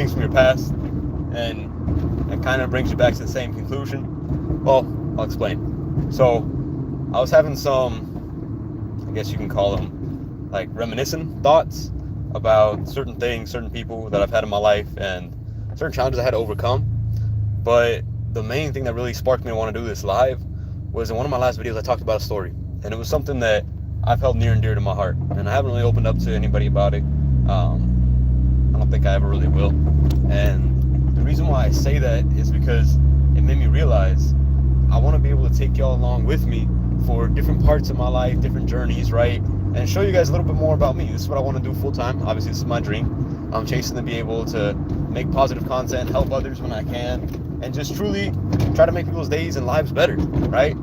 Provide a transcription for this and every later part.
things from your past, and it kind of brings you back to the same conclusion. Well, I'll explain. So, I was having some, I guess you can call them, like reminiscent thoughts about certain things, certain people that I've had in my life, and certain challenges I had to overcome. But the main thing that really sparked me to want to do this live was in one of my last videos, I talked about a story, and it was something that I've held near and dear to my heart, and I haven't really opened up to anybody about it. I don't think I ever really will. And the reason why I say that is because it made me realize I want to be able to take y'all along with me for different parts of my life, different journeys, right? And show you guys a little bit more about me. This is what I want to do full time. Obviously, this is my dream. I'm chasing to be able to make positive content, help others when I can, and just truly try to make people's days and lives better, right?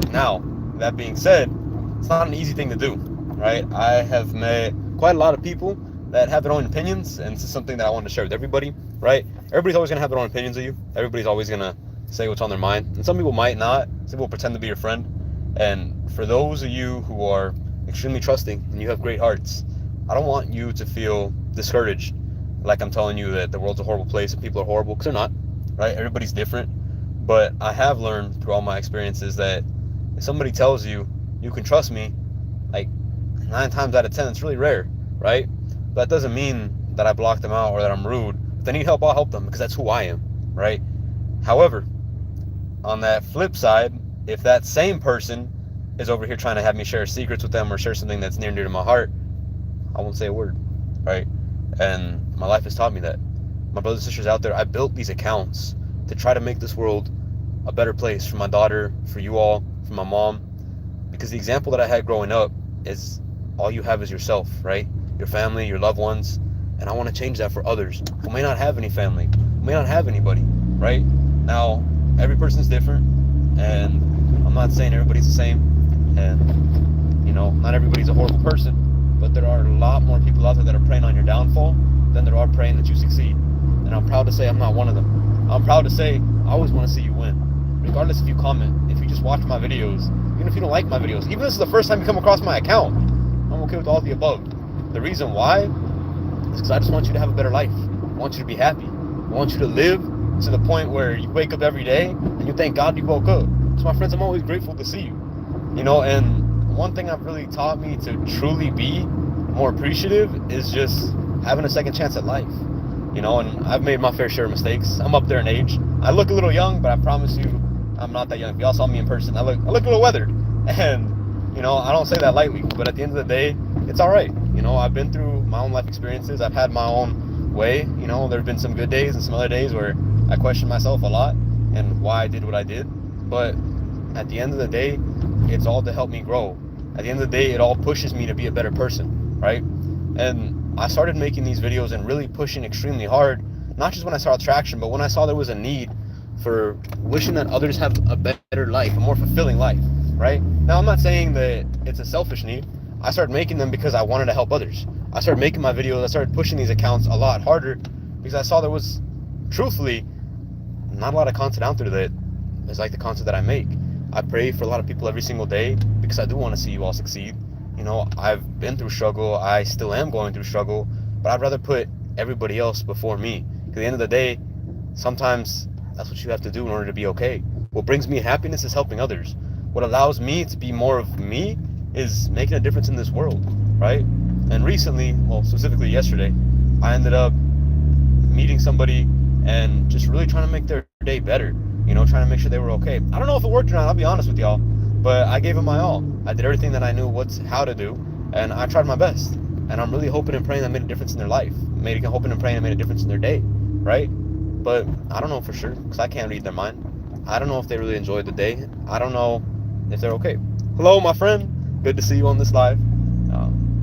Now, that being said, it's not an easy thing to do, right? I have met quite a lot of people that have their own opinions, and this is something that I want to share with everybody, right? Everybody's always going to have their own opinions of you. Everybody's always going to say what's on their mind, and some people might not. Some people pretend to be your friend. And for those of you who are extremely trusting and you have great hearts, I don't want you to feel discouraged, like I'm telling you that the world's a horrible place and people are horrible, because they're not, right? Everybody's different. But I have learned through all my experiences that if somebody tells you you can trust me, like 9 times out of 10, it's really rare, right? But that doesn't mean that I block them out or that I'm rude. If they need help, I'll help them, because that's who I am, right? However, on that flip side, if that same person is over here trying to have me share secrets with them or share something that's near and dear to my heart, I won't say a word, right? And my life has taught me that. My brothers and sisters out there, I built these accounts to try to make this world a better place for my daughter, for you all, for my mom, because the example that I had growing up is all you have is yourself, right? Your family, your loved ones, and I want to change that for others who may not have any family, who may not have anybody, right? Now, every person's different, and I'm not saying everybody's the same, and, not everybody's a horrible person, but there are a lot more people out there that are preying on your downfall than there are praying that you succeed. And I'm proud to say I'm not one of them. I'm proud to say I always want to see you win. Regardless if you comment, if you just watch my videos, even if you don't like my videos, even if this is the first time you come across my account, I'm okay with all the above. The reason why is because I just want you to have a better life. I want you to be happy. I want you to live to the point where you wake up every day and you thank God you woke up. So my friends, I'm always grateful to see you. And one thing I've really taught me to truly be more appreciative is just having a second chance at life. And I've made my fair share of mistakes. I'm up there in age. I look a little young, but I promise you I'm not that young. If y'all saw me in person, I look a little weathered. And, I don't say that lightly, but at the end of the day, it's all right. I've been through my own life experiences. I've had my own way. There have been some good days and some other days where I questioned myself a lot and why I did what I did. But at the end of the day, it's all to help me grow. At the end of the day, it all pushes me to be a better person, right? And I started making these videos and really pushing extremely hard, not just when I saw traction, but when I saw there was a need for wishing that others have a better life, a more fulfilling life, right? Now, I'm not saying that it's a selfish need. I started making them because I wanted to help others. I started making my videos, I started pushing these accounts a lot harder because I saw there was, truthfully, not a lot of content out there that is like the content that I make. I pray for a lot of people every single day because I do want to see you all succeed. I've been through struggle. I still am going through struggle, but I'd rather put everybody else before me. Because at the end of the day, sometimes that's what you have to do in order to be okay. What brings me happiness is helping others. What allows me to be more of me is making a difference in this world, right? And recently, well, specifically yesterday, I ended up meeting somebody and just really trying to make their day better, trying to make sure they were okay. I don't know if it worked or not, I'll be honest with y'all, but I gave it my all. I did everything that I knew how to do, and I tried my best. And I'm really hoping and praying that made a difference in their life. Hoping and praying it made a difference in their day, right? But I don't know for sure, because I can't read their mind. I don't know if they really enjoyed the day. I don't know if they're okay. Hello, my friend. Good to see you on this live.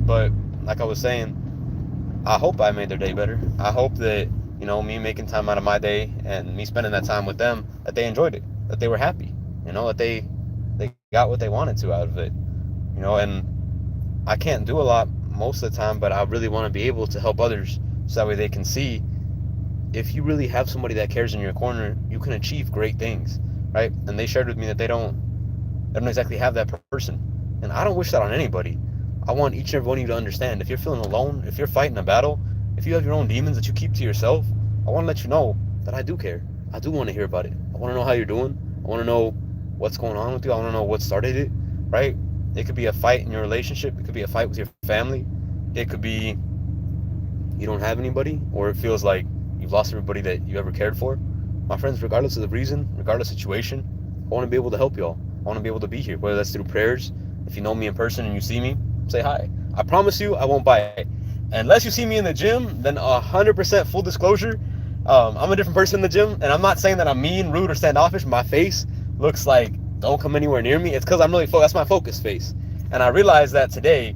But like I was saying, I hope I made their day better. I hope that, me making time out of my day and me spending that time with them, that they enjoyed it, that they were happy, that they got what they wanted to out of it, and I can't do a lot most of the time, but I really want to be able to help others so that way they can see if you really have somebody that cares in your corner, you can achieve great things, right? And they shared with me that they don't exactly have that person, and I don't wish that on anybody. I want each and every one of you to understand, if you're feeling alone, if you're fighting a battle, if you have your own demons that you keep to yourself, I want to let you know that I do care. I do want to hear about it. I want to know how you're doing. I want to know what's going on with you. I want to know what started it, right? It could be a fight in your relationship. It could be a fight with your family. It could be you don't have anybody, or it feels like you've lost everybody that you ever cared for. My friends, regardless of the reason, regardless of the situation, I want to be able to help y'all. I want to be able to be here, whether that's through prayers. If you know me in person and you see me, say hi. I promise you, I won't bite. Unless you see me in the gym, then 100% full disclosure, I'm a different person in the gym, and I'm not saying that I'm mean, rude, or standoffish. My face looks like don't come anywhere near me. It's because I'm really that's my focus face, and I realized that today.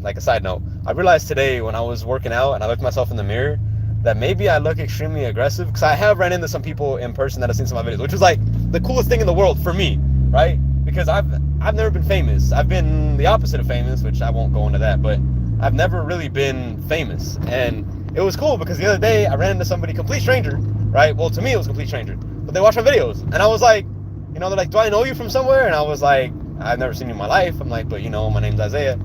Like a side note, I realized today when I was working out and I looked myself in the mirror that maybe I look extremely aggressive because I have ran into some people in person that have seen some of my videos, which was like the coolest thing in the world for me, right? Because I've never been famous. I've been the opposite of famous, which I won't go into that, but I've never really been famous. And it was cool because the other day I ran into somebody, complete stranger, right? Well, to me it was a complete stranger, but they watched my videos, and I was like, they're like, do I know you from somewhere? And I was like, I've never seen you in my life. I'm like, but my name's Isaiah.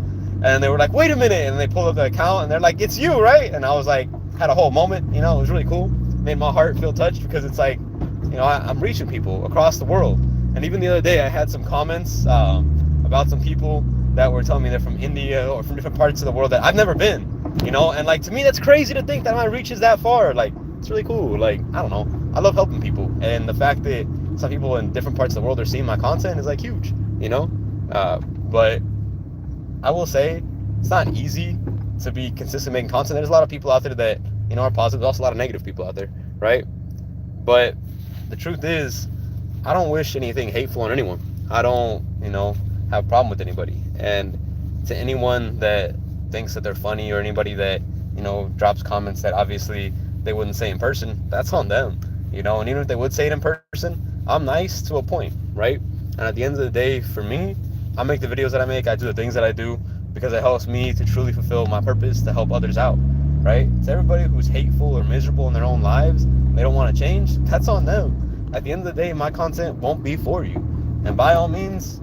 And they were like, wait a minute. And they pulled up the account and they're like, it's you, right? And I was like, had a whole moment, it was really cool. Made my heart feel touched because it's like, I'm reaching people across the world. And even the other day, I had some comments about some people that were telling me they're from India or from different parts of the world that I've never been, and like, to me, that's crazy to think that my reach is that far. Like, it's really cool. Like, I don't know. I love helping people. And the fact that some people in different parts of the world are seeing my content is like huge, but I will say it's not easy to be consistent making content. There's a lot of people out there that, are positive. There's also a lot of negative people out there, right? But the truth is, I don't wish anything hateful on anyone. I don't, have a problem with anybody. And to anyone that thinks that they're funny, or anybody that, drops comments that obviously they wouldn't say in person, that's on them, and even if they would say it in person, I'm nice to a point, right? And at the end of the day, for me, I make the videos that I make, I do the things that I do because it helps me to truly fulfill my purpose to help others out, right? To everybody who's hateful or miserable in their own lives, they don't want to change, that's on them. At the end of the day, my content won't be for you. And by all means,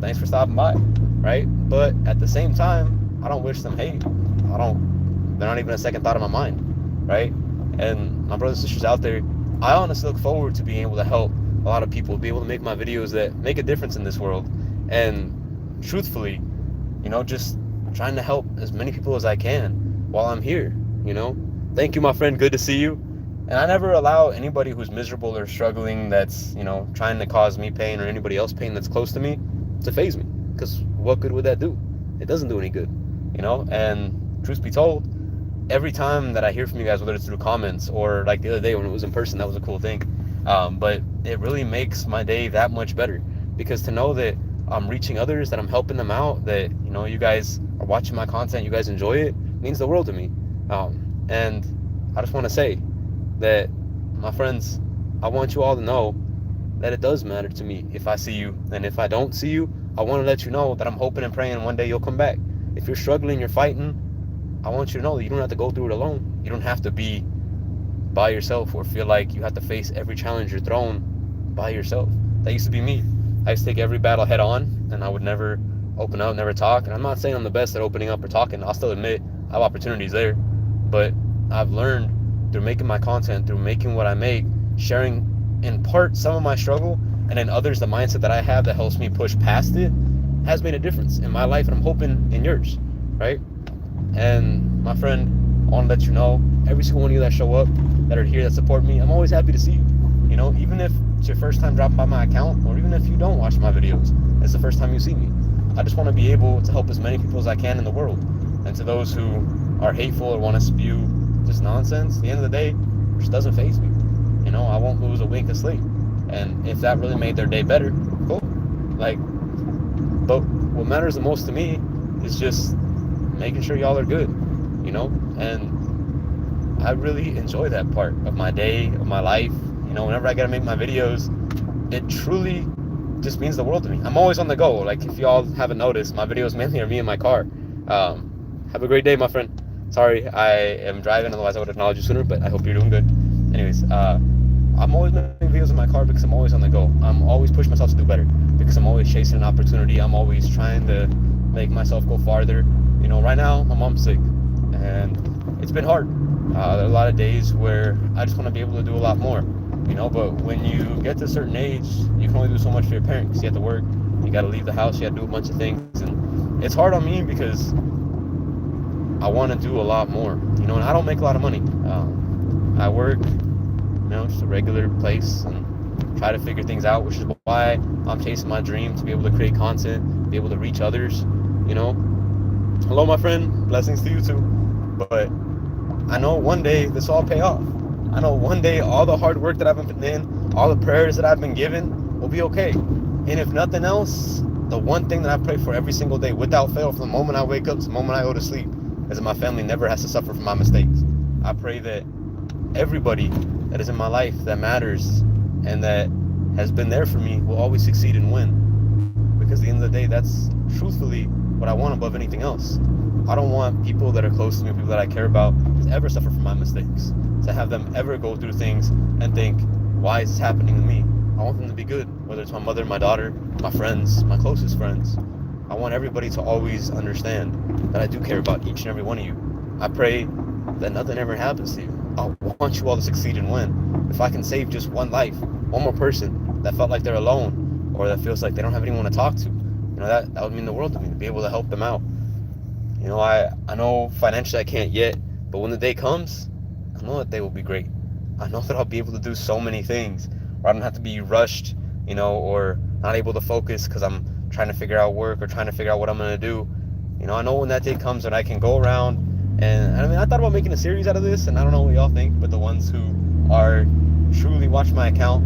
thanks for stopping by, right? But at the same time, I don't wish them hate. They're not even a second thought in my mind, right? And my brothers and sisters out there, I honestly look forward to being able to help a lot of people, be able to make my videos that make a difference in this world. And truthfully, just trying to help as many people as I can while I'm here, Thank you, my friend. Good to see you. And I never allow anybody who's miserable or struggling that's, trying to cause me pain or anybody else pain that's close to me to faze me. Because what good would that do? It doesn't do any good, And truth be told, every time that I hear from you guys, whether it's through comments or like the other day when it was in person, that was a cool thing. But it really makes my day that much better because to know that I'm reaching others, that I'm helping them out, that, you guys are watching my content, you guys enjoy it, means the world to me. And I just want to say that, my friends, I want you all to know that it does matter to me if I see you. And if I don't see you, I want to let you know that I'm hoping and praying one day you'll come back. If you're struggling, you're fighting, I want you to know that you don't have to go through it alone. You don't have to be by yourself or feel like you have to face every challenge you're thrown by yourself. That used to be me. I used to take every battle head on, and I would never open up, never talk. And I'm not saying I'm the best at opening up or talking. I'll still admit I have opportunities there. But I've learned through making my content, through making what I make, sharing in part some of my struggle, and in others the mindset that I have that helps me push past it, has made a difference in my life, and I'm hoping in yours, right? And my friend, I want to let you know, every single one of you that show up, that are here, that support me, I'm always happy to see you. Even if it's your first time dropping by my account, or even if you don't watch my videos, it's the first time you see me. I just want to be able to help as many people as I can in the world. And to those who are hateful or want to spew just nonsense, at the end of the day, it just doesn't faze me. I won't lose a wink of sleep. And if that really made their day better, cool. But what matters the most to me is just making sure y'all are good, and I really enjoy that part of my day, of my life. Whenever I gotta make my videos, it truly just means the world to me. I'm always on the go. Like, if y'all haven't noticed, my videos mainly are me in my car. Have a great day, my friend. Sorry, I am driving, otherwise I would acknowledge you sooner, but I hope you're doing good. Anyways, I'm always making videos in my car because I'm always on the go. I'm always pushing myself to do better because I'm always chasing an opportunity. I'm always trying to make myself go farther. Right now, my mom's sick, and it's been hard. There are a lot of days where I just want to be able to do a lot more, but when you get to a certain age, you can only do so much for your parents. You have to work, you got to leave the house, you got to do a bunch of things, and it's hard on me because I want to do a lot more, and I don't make a lot of money. I work, just a regular place and try to figure things out, which is why I'm chasing my dream to be able to create content, be able to reach others, Hello, my friend. Blessings to you too. But I know one day this will all pay off. I know one day all the hard work that I've been putting in, all the prayers that I've been given will be okay. And if nothing else, the one thing that I pray for every single day without fail from the moment I wake up to the moment I go to sleep is that my family never has to suffer from my mistakes. I pray that everybody that is in my life that matters and that has been there for me will always succeed and win. Because at the end of the day, that's truthfully what I want above anything else. I don't want people that are close to me, people that I care about, to ever suffer from my mistakes. To have them ever go through things and think, why is this happening to me? I want them to be good, whether it's my mother, my daughter, my friends, my closest friends. I want everybody to always understand that I do care about each and every one of you. I pray that nothing ever happens to you. I want you all to succeed and win. If I can save just one life, one more person that felt like they're alone or that feels like they don't have anyone to talk to, that would mean the world to me, to be able to help them out. I know financially I can't yet, but when the day comes, I know that they will be great. I know that I'll be able to do so many things where I don't have to be rushed, or not able to focus because I'm trying to figure out work or trying to figure out what I'm going to do. I know when that day comes and I can go around and I thought about making a series out of this, and I don't know what y'all think, but the ones who are truly watch my account,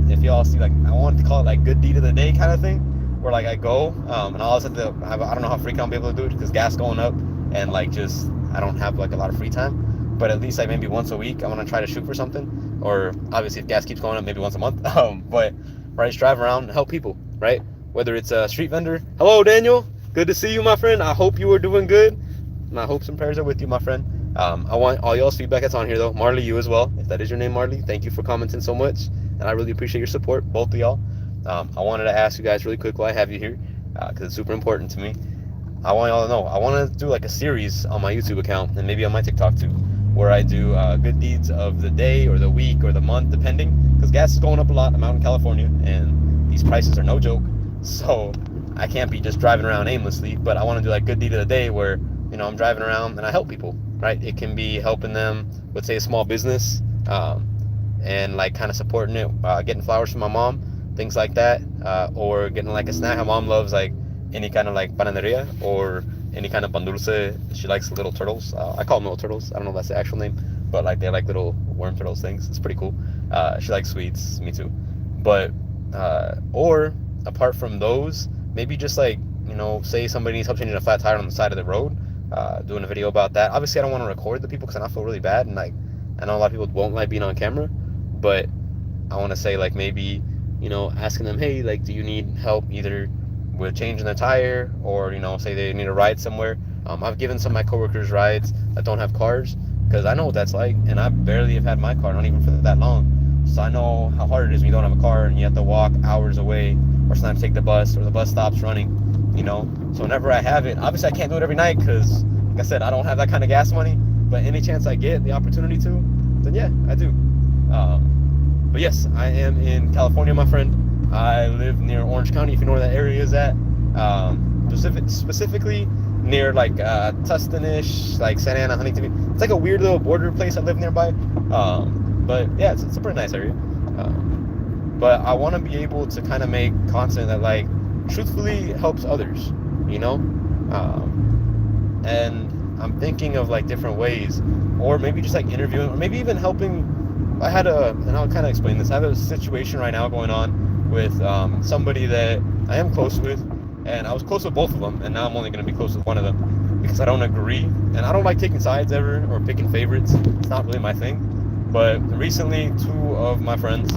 if y'all see, I wanted to call it good deed of the day kind of thing, where I go and I always have to I don't know how freaking I'll be able to do it because gas going up and I don't have a lot of free time, but at least maybe once a week I want to try to shoot for something, or obviously if gas keeps going up, maybe once a month. But I just drive around and help people, right? Whether it's a street vendor. Hello, Daniel, good to see you, my friend. I hope you are doing good. My hopes and prayers are with you, my friend. I want all y'all's feedback that's on here though. Marley, you as well, if that is your name, Marley, thank you for commenting so much, and I really appreciate your support, both of y'all. I wanted to ask you guys really quick while I have you here, because it's super important to me. I want y'all to know, I want to do a series on my YouTube account and maybe on my TikTok too, where I do good deeds of the day or the week or the month, depending, because gas is going up a lot. I'm out in California and these prices are no joke, so I can't be just driving around aimlessly. But I want to do good deed of the day where I'm driving around and I help people, right? It can be helping them with, say, a small business, and kind of supporting it, getting flowers for my mom, things like that, or getting a snack. My mom loves any kind of panaderia or any kind of pan dulce. She likes little turtles. I call them little turtles. I don't know if that's the actual name, but they're little worm turtles things. It's pretty cool. She likes sweets, me too. But or apart from those, maybe just say somebody needs help changing a flat tire on the side of the road, doing a video about that. Obviously I don't want to record the people because I feel really bad, and I know a lot of people won't like being on camera, but I want to say maybe asking them, hey, do you need help either with changing the tire, or say they need a ride somewhere. I've given some of my coworkers rides that don't have cars, because I know what that's like, and I barely have had my car, not even for that long. So I know how hard it is when you don't have a car and you have to walk hours away, or sometimes take the bus, or the bus stops running. So whenever I have it, obviously I can't do it every night because, like I said, I don't have that kind of gas money, but any chance I get the opportunity to, then yeah, I do. But yes, I am in California, my friend. I live near Orange County, if you know where that area is at. Specifically near Tustin-ish, Santa Ana, Huntington. It's a weird little border place I live nearby. But yeah, it's a pretty nice area. But I want to be able to kind of make content that truthfully helps others, and I'm thinking of different ways, or maybe just interviewing, or maybe even helping. And I'll kind of explain this. I have a situation right now going on with somebody that I am close with, and I was close with both of them, and now I'm only going to be close with one of them because I don't agree, and I don't like taking sides ever or picking favorites. It's not really my thing. But recently, two of my friends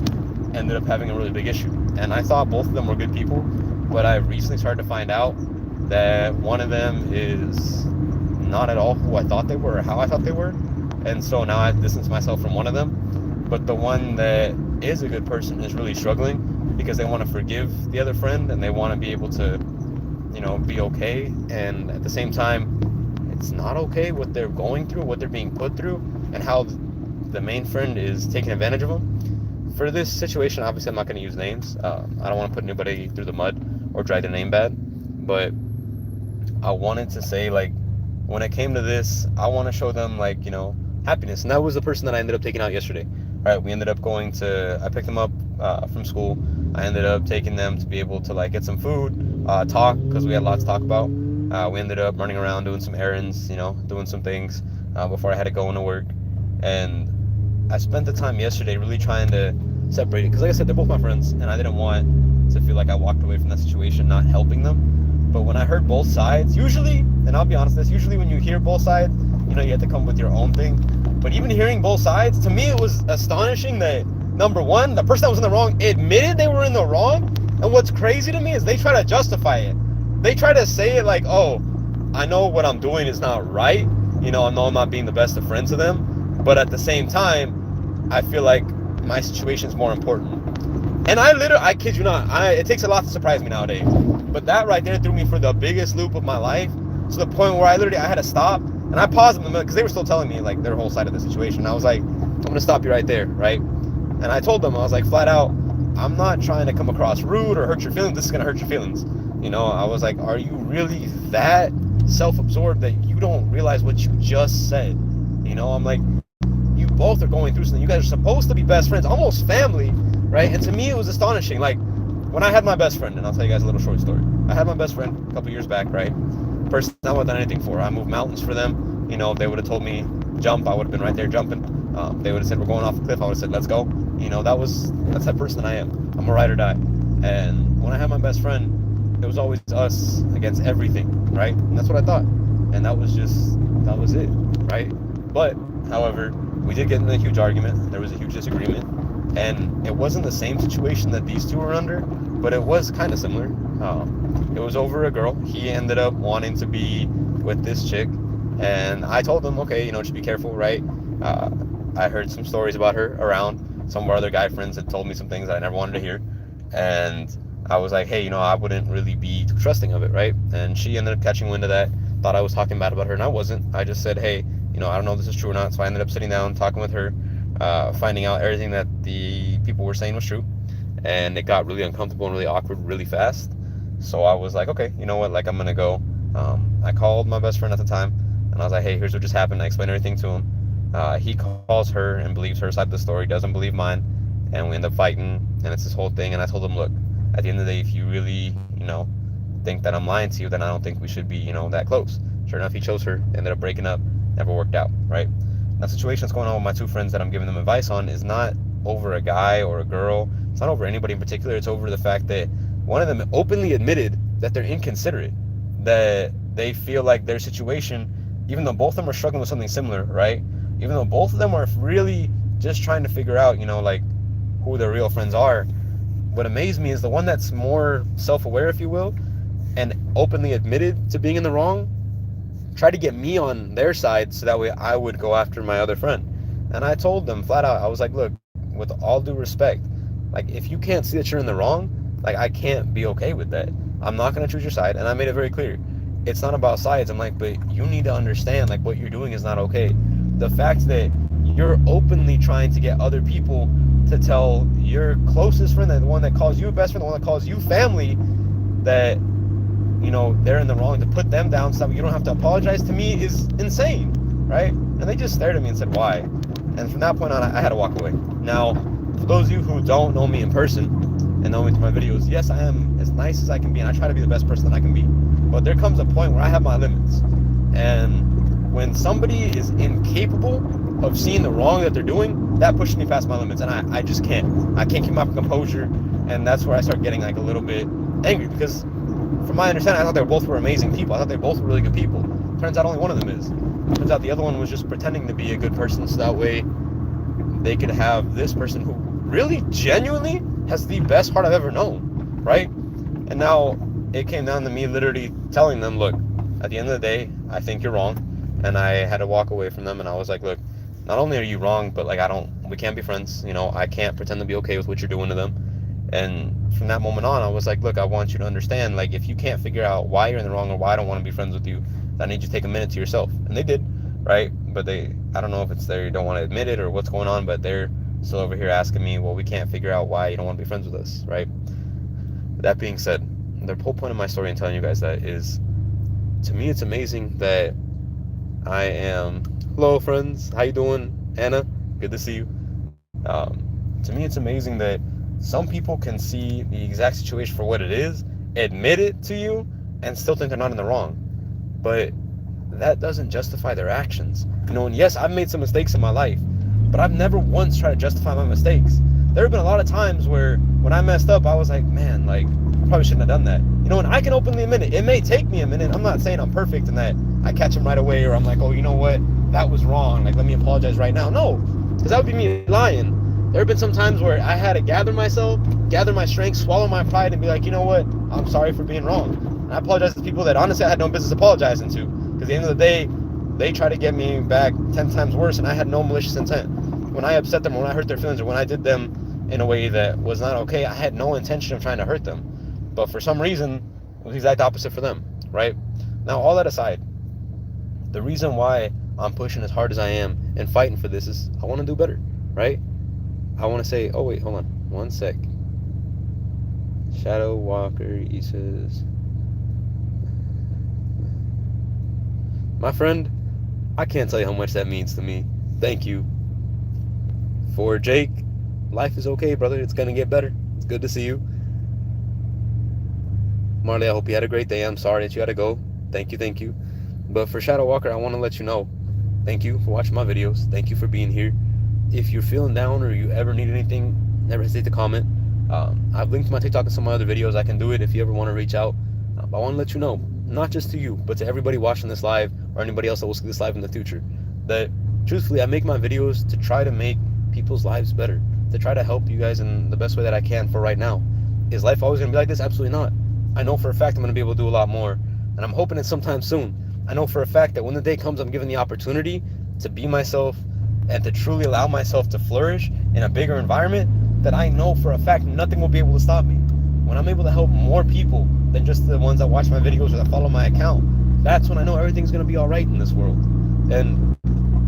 ended up having a really big issue, and I thought both of them were good people, but I recently started to find out that one of them is not at all who I thought they were or how I thought they were, and so now I've distanced myself from one of them. But the one that is a good person is really struggling because they want to forgive the other friend and they want to be able to, be okay. And at the same time, it's not okay what they're going through, what they're being put through, and how the main friend is taking advantage of them. For this situation, obviously I'm not going to use names. I don't want to put anybody through the mud or drag their name bad, but I wanted to say, like, when it came to this, I want to show them, like, happiness. And that was the person that I ended up taking out yesterday. All right, we ended up I picked them up from school. I ended up taking them to be able to, like, get some food, talk, because we had a lot to talk about. We ended up running around doing some errands, doing some things before I had to go into work. And I spent the time yesterday really trying to separate it, because like I said, they're both my friends, and I didn't want to feel like I walked away from that situation not helping them. But when I heard both sides, usually, and I'll be honest, usually when you hear both sides, you have to come with your own thing. But even hearing both sides, to me, it was astonishing that, number one, the person that was in the wrong admitted they were in the wrong. And what's crazy to me is they try to justify it. They try to say it like, oh, I know what I'm doing is not right. I know I'm not being the best of friends to them. But at the same time, I feel like my situation is more important. And I kid you not, it takes a lot to surprise me nowadays. But that right there threw me for the biggest loop of my life, to the point where I had to stop, and I paused them because they were still telling me, like, their whole side of the situation. And I was like, I'm going to stop you right there, right? And I told them, I was like, flat out, I'm not trying to come across rude or hurt your feelings. This is going to hurt your feelings. I was like, are you really that self-absorbed that you don't realize what you just said? I'm like, you both are going through something. You guys are supposed to be best friends, almost family, right? And to me, it was astonishing. Like, when I had my best friend, and I'll tell you guys a little short story. I had my best friend a couple years back, right? Person I would have done anything for. I moved mountains for them. They would have told me jump, I would have been right there jumping. They would have said we're going off the cliff, I would have said let's go. That's that person that I am. I'm a ride or die. And when I had my best friend, it was always us against everything, right? And that's what I thought. And that was it, right? But, however, we did get in a huge argument. There was a huge disagreement. And it wasn't the same situation that these two were under, but it was kind of similar. It was over a girl. He ended up wanting to be with this chick, and I told him, okay, just be careful, right? I heard some stories about her around. Some of our other guy friends had told me some things that I never wanted to hear, and I was like, hey, I wouldn't really be too trusting of it, right? And she ended up catching wind of that, thought I was talking bad about her, and I wasn't. I just said, hey, I don't know if this is true or not. So I ended up sitting down, talking with her, finding out everything that the people were saying was true. And it got really uncomfortable and really awkward really fast. So I was like, okay, you know what, like, I'm gonna go. I called my best friend at the time, and I was like, hey, here's what just happened. I explained everything to him. He calls her and believes her side of the story, doesn't believe mine, and we end up fighting, and it's this whole thing. And I told him, look, at the end of the day, if you really think that I'm lying to you, then I don't think we should be that close. Sure enough, he chose her, ended up breaking up, never worked out, right? Now, the situation that's going on with my two friends that I'm giving them advice on is not over a guy or a girl. It's not over anybody in particular. It's over the fact that one of them openly admitted that they're inconsiderate, that they feel like their situation, even though both of them are struggling with something similar, right? Even though both of them are really just trying to figure out, like, who their real friends are. What amazed me is the one that's more self-aware, if you will, and openly admitted to being in the wrong, tried to get me on their side so that way I would go after my other friend. And I told them flat out, I was like, look, with all due respect, like, if you can't see that you're in the wrong, like, I can't be okay with that. I'm not going to choose your side. And I made it very clear. It's not about sides. I'm like, but you need to understand, like, what you're doing is not okay. The fact that you're openly trying to get other people to tell your closest friend, the one that calls you a best friend, the one that calls you family, that they're in the wrong, to put them down so that you don't have to apologize, to me is insane, right? And they just stared at me and said, why? And from that point on, I had to walk away. Now, for those of you who don't know me in person and know me through my videos, yes, I am as nice as I can be, and I try to be the best person that I can be. But there comes a point where I have my limits. And when somebody is incapable of seeing the wrong that they're doing, that pushes me past my limits, and I just can't. I can't keep my composure, and that's where I start getting, like, a little bit angry, because from my understanding, I thought they both were amazing people. I thought they both were really good people. Turns out only one of them is. Turns out the other one was just pretending to be a good person, so that way they could have this person who really genuinely has the best heart I've ever known, right? And now it came down to me literally telling them, look, at the end of the day, I think you're wrong. And I had to walk away from them, and I was like, look, not only are you wrong, but, like, we can't be friends. I can't pretend to be okay with what you're doing to them. And from that moment on, I was like, look, I want you to understand, like, if you can't figure out why you're in the wrong or why I don't want to be friends with you, I need you to take a minute to yourself. And they did, right? But I don't know if it's they don't want to admit it or what's going on, but they're still over here asking me, well, we can't figure out why you don't want to be friends with us, right? That being said, the whole point of my story and telling you guys that is, to me, it's amazing that I am. Hello, friends. How you doing, Anna? Good to see you. To me, it's amazing that some people can see the exact situation for what it is, admit it to you, and still think they're not in the wrong. But that doesn't justify their actions. And yes, I've made some mistakes in my life, but I've never once tried to justify my mistakes. There have been a lot of times where when I messed up, I was like, man, like, I probably shouldn't have done that. And I can openly admit it. It may take me a minute. I'm not saying I'm perfect and that I catch him right away, or I'm like, oh, you know what? That was wrong. Like, let me apologize right now. No, because that would be me lying. There have been some times where I had to gather myself, gather my strength, swallow my pride, and be like, you know what? I'm sorry for being wrong. And I apologize to people that honestly I had no business apologizing to. Because at the end of the day, they try to get me back 10 times worse, and I had no malicious intent. When I upset them, or when I hurt their feelings, or when I did them in a way that was not okay, I had no intention of trying to hurt them. But for some reason, it was the exact opposite for them, right? Now, all that aside, the reason why I'm pushing as hard as I am and fighting for this is I want to do better, right? I want to say, oh wait, hold on, one sec. Shadow Walker, he says, my friend, I can't tell you how much that means to me. Thank you. For Jake, life is okay, brother. It's gonna get better. It's good to see you. Marley, I hope you had a great day. I'm sorry that you had to go. Thank you. But for Shadow Walker, I want to let you know, thank you for watching my videos. Thank you for being here. If you're feeling down or you ever need anything, never hesitate to comment. I've linked my TikTok and some of my other videos. I can do it if you ever want to reach out. I want to let you know, not just to you, but to everybody watching this live or anybody else that will see this live in the future, that truthfully, I make my videos to try to make people's lives better, to try to help you guys in the best way that I can for right now. Is life always going to be like this? Absolutely not. I know for a fact I'm going to be able to do a lot more, and I'm hoping it's sometime soon. I know for a fact that when the day comes, I'm given the opportunity to be myself and to truly allow myself to flourish in a bigger environment, that I know for a fact nothing will be able to stop me. When I'm able to help more people than just the ones that watch my videos or that follow my account, that's when I know everything's going to be all right in this world. And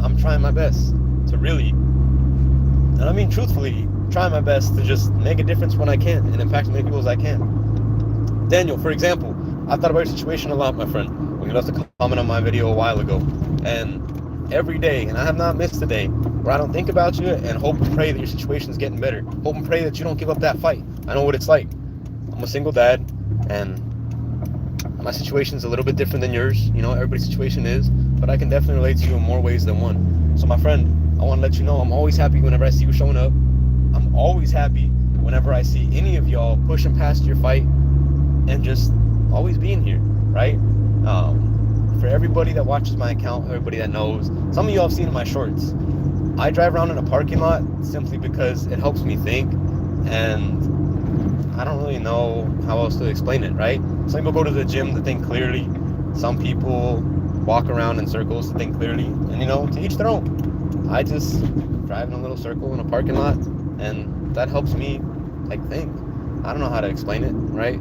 I'm trying my best to really, and I mean truthfully, trying my best to just make a difference when I can and impact as many people as I can. Daniel, for example, I've thought about your situation a lot, my friend, when you left a comment on my video a while ago. And every day, and I have not missed a day, where I don't think about you and hope and pray that your situation's getting better. Hope and pray that you don't give up that fight. I know what it's like. I'm a single dad, and my situation's a little bit different than yours. Everybody's situation is, but I can definitely relate to you in more ways than one. So my friend, I want to let you know I'm always happy whenever I see you showing up. I'm always happy whenever I see any of y'all pushing past your fight and just always being here, right? For everybody that watches my account, everybody that knows, some of you have seen in my shorts, I drive around in a parking lot simply because it helps me think, and I don't really know how else to explain it, right? Some people go to the gym to think clearly. Some people walk around in circles to think clearly, and to each their own. I just drive in a little circle in a parking lot, and that helps me think. I don't know how to explain it, right?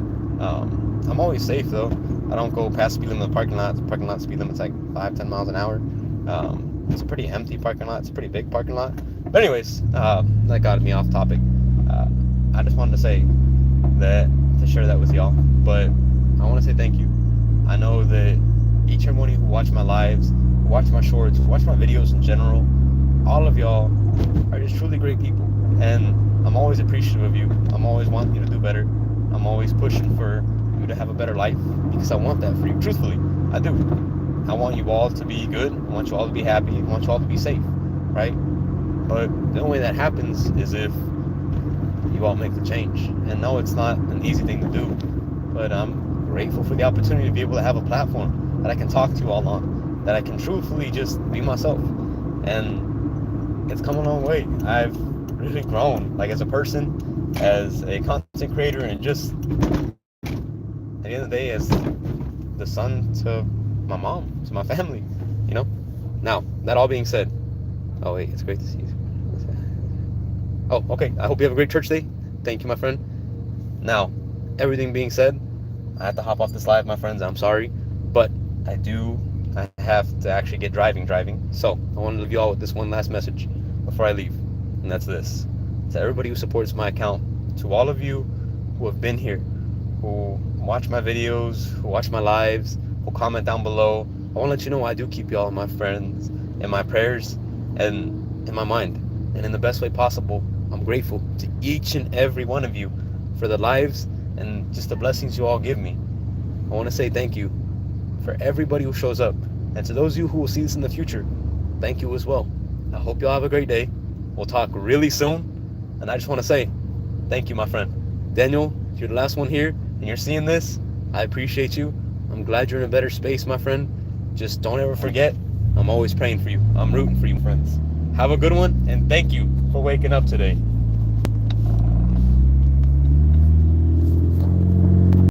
I'm always safe though. I don't go past speed limit in the parking lot. The parking lot speed limit's like 5-10 miles an hour. It's a pretty empty parking lot. It's a pretty big parking lot. But anyways, that got me off topic. I just wanted to say that, to share that with y'all. But I want to say thank you. I know that each and one of you who watch my lives, who watch my shorts, who watch my videos in general, all of y'all are just truly great people. And I'm always appreciative of you. I'm always wanting you to do better. I'm always pushing for you to have a better life, because I want that for you. Truthfully, I do. I want you all to be good. I want you all to be happy. I want you all to be safe, right? But the only way that happens is if you all make the change. And no, it's not an easy thing to do, but I'm grateful for the opportunity to be able to have a platform that I can talk to you all on, that I can truthfully just be myself. And it's come a long way. I've really grown, as a person, as a content creator, and just at the end of the day, as the son to my mom, to my family, Now, that all being said, oh wait, it's great to see you. Oh, okay, I hope you have a great church day. Thank you, my friend. Now, everything being said, I have to hop off this live, my friends. I'm sorry, but I do I have to actually get driving. So I want to leave you all with this one last message before I leave, and that's this: to everybody who supports my account, to all of you who have been here, who watch my videos, who watch my lives, who comment down below, I want to let you know I do keep y'all in my friends, in my prayers, and in my mind, and in the best way possible. I'm grateful to each and every one of you for the lives and just the blessings you all give me. I want to say thank you for everybody who shows up, and to those of you who will see this in the future, thank you as well. I hope y'all have a great day. We'll talk really soon, and I just want to say thank you, my friend Daniel. If you're the last one here and you're seeing this, I appreciate you. I'm glad you're in a better space, my friend. Just don't ever forget, I'm always praying for you. I'm rooting for you, friends. Have a good one, and thank you for waking up today.